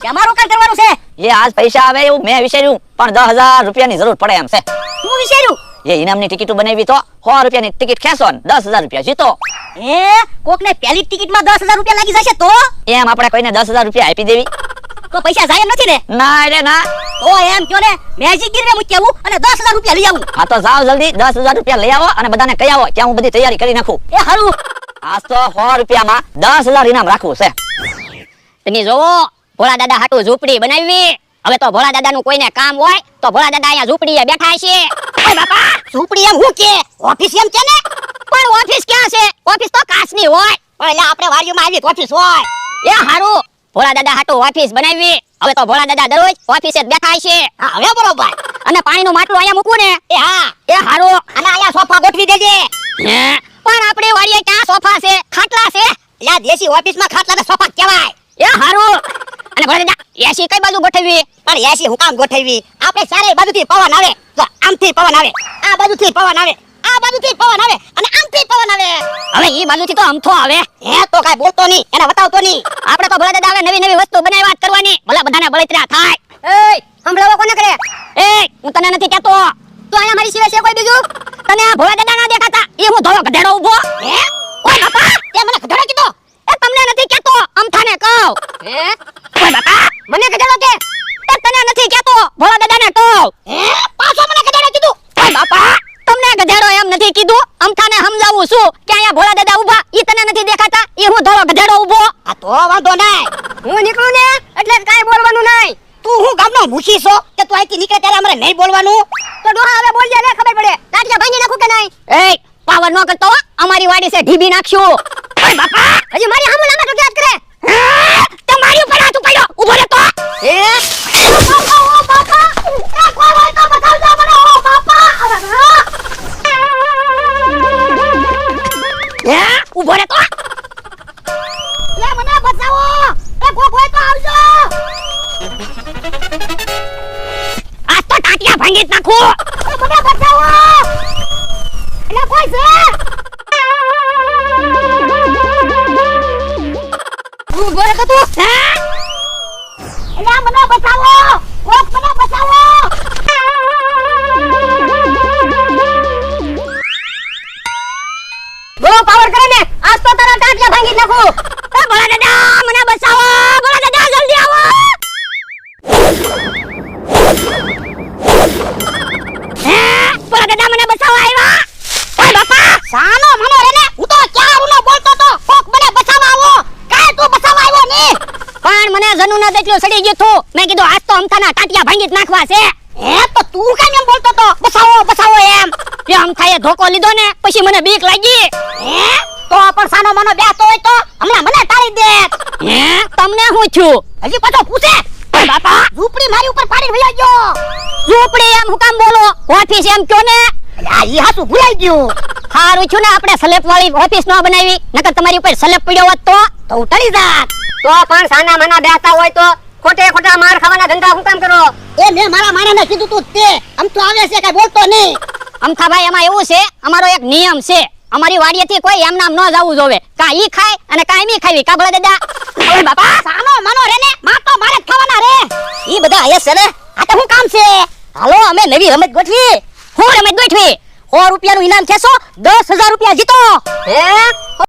કેમાં રોકાણ કરવાનું છે? એ આજ પૈસા આવે એવું મેં વિચાર્યું, પણ 10,000 રૂપિયાની જરૂર પડે એમ છે. હું વિચાર્યું એ ઇનામની ટિકિટ બનાવી તો 100 રૂપિયાની ટિકિટ ખેંચો ને 10,000 રૂપિયા જીતો. કોકને પહેલી ટિકિટમાં 10,000 રૂપિયા લાગી જશે તો એમ આપણે કોઈને 10,000 રૂપિયા આપી દેવી? તો પૈસા જાય એમ નથી ને? ના રે ના. તો એમ કયો ને મેજિક ગીરવે મૂકી આવું અને 10,000 રૂપિયા લઈ આવું. હા તો જાઓ જલ્દી 10,000 રૂપિયા લઈ આવો અને બધાને કહી આવો કે હું બધી તૈયારી કરી નાખું. એ હારું. આજ તો 100 રૂપિયામાં 10,000 ઇનામ રાખવું છે. તમે જોવો ભોળા દાદા હાટુ ઝૂંપડી બનાવી. હવે તો ભોળા દાદાનું કોઈને કામ હોય તો ભોળા દાદા અહીંયા ઝૂંપડીએ બેઠા છે. ઓય બાપા, ઝૂંપડી એમ હું કે ઓફિસ એમ કે ને? પણ ઓફિસ ક્યાં છે? ઓફિસ તો કાચની હોય. પણ એટલે આપણે વાડીઓમાં આવી ઓફિસ હોય. એ હારું ભોળા દાદા હાટુ ઓફિસ બનાવી. હવે તો ભોળા દાદા દરરોજ ઓફિસે જ બેઠા છે. હા હવે બરોબર. અને પાણીનું માટલું અહીંયા મૂકવું ને એ હા. એ હારું. અને અહીંયા સોફા ગોઠવી દેજે. પણ આપણે વાડીએ ક્યાં સોફા છે? ખાટલા છે. એટલે આ દેશી ઓફિસમાં ખાટલાને સોફા કહેવાય. એ હારું. અને ભોળા દાદા એસી કઈ બાજુ ગોઠવવી? પણ એસી હું કામ ગોઠવી? આપણે ચારે બાજુથી પવન આવે. તો આમથી પવન આવે, આ બાજુથી પવન આવે, આ બાજુથી પવન આવે અને આમથી પવન આવે. હવે ઈ બાજુથી તો અમથો આવે. તો કાઈ બોલતો નહીં, એને બતાવતો નહીં. આપણે તો ભોળા દાદા હવે નવી નવી વસ્તુ બનાવી વાત કરવાની. ભલા બધાને બળતરા થાય. એય સંભળાવો કોને કરે? એ હું તને નથી કહેતો. તો અહીંયા મારી સિવાય છે કોઈ બીજું? તને આ ભોળા દાદા ના દેખાતા? એ હું ધોળો ગધેડો ઊભો. ઓય બાપા, તે મને ગધેડો કીધો. એ તમને નથી કહેતો, અમથાને કહું. ઓય બાપા, મને ગધેડો કે? એ તને નથી કહેતો, ભોળા દાદાને કહું. પાછો મને ગધેડો કીધું. ઓય બાપા, તમને ગધેડો એમ નથી કીધું, અમથાને સમજાવું છું કે અહીંયા ભોળા દાદા ઊભા. ઈ તને નથી દેખાતા? એ હું ધોળો ગધેડો ઊભો. આ તો વાંધો નહીં. હું નીકળું ને એટલે કાઈ બોલવાનું નહીં. તું હું ગામનો મૂછી છો કે તું અહીંથી નીકળે ત્યારે અમારે નહીં બોલવાનું? તો ડોહા હવે બોલ લે, ખબર પડે. તાટિયા ભાંગી નાખું કે નહીં? એ પાવર નો કરતો, અમારી વાડી છે ઢીબી નાખશું. ઓય બાપા, હજી મારી સામે લાંબા ટોકી હાથ કરે. તમારી ઉપર હાથ ઉપાડ્યો, ઊભો રહે તો. ઓ બાપા, એ કોણ હોય તો બતાવજો મને. ઓ બાપા, ઊભો રહે તો. લે મને બચાવો. એ કોક હોય તો આવજો. આજ તો ટાટિયા ભાંગી જ નાખું. મને બચાવો. એટલે કોઈ છે? ઊભો રહે તો તું. એટલે મને બચાવો. કોક મને બચાવો. બહુ પાવર કરે ને, આજ તો તારા ટાટિયા ભાંગી જ નાખું. એ ભોળા દાદા મને બચાવો, ભોળા દાદા જલ્દી આવો. ભોળા દાદા મને બચાવવા આવ્યા. ઓય બાપા, સાનો મનો રે ને. હું તો ક્યારનો બોલતો તો કોક મને બચાવવા આવો. કાઈ તું બચાવવા આવ્યો ને? પણ મને જનુના દેખલો સડી ગયું હતું. મેં કીધું આજ તો અમથાના ટાટિયા ભાંગી જ નાખવા છે. તો તું કેમ એમ બોલતો તો? બચાવો બચાવો એમ. એ અમથાએ ધોકો લીધો ને પછી મને બીક લાગી. તો પણ સાનો મનો બેસતો હોય તો હમણાં મને તારી દે. તમને શું થયું? હજી પાછો પૂછે. ઓય બાપા, ઝૂંપડી મારી ઉપર પાડી વયો ગયો. ઝૂંપડી એમ હું કામ બોલો? ઓફિસ એમ કયો ને. આ ઈ હાસુ ભૂલાઈ ગયું. હારું છું ને આપણે સ્લેપ વાળી ઓફિસ ન બનાવી, નકર તમારી ઉપર સ્લેપ પડ્યો હોત તો હું ટળી જાત. તો પણ સાના માના બેસતા હોય તો ખોટે ખોટા માર ખાવાના ધંધા હું કામ કરો? એ મેં મારા માણાને કીધું તું તે આમ તો આવે છે કઈ બોલતો નહીં. અમથાભાઈ એમાં એવું છે, અમારો એક નિયમ છે, અમારી વાડીએથી કોઈ એમ નામ ન જાવું જોવે. કા ઈ ખાય અને કા મી ખાવી. કા ભલા દાદા? ઓય બાપા, સાનો મનો રે ને, માં તો મારે જ ખાવાના રે. ઈ બધા આયા છે ને, આ તો હું કામ છે? હાલો અમે નવી રમત ગોઠવી. હું રમત ગોઠવી? 100 રૂપિયાનું ઇનામ ખેંચો, 10,000 રૂપિયા જીતો.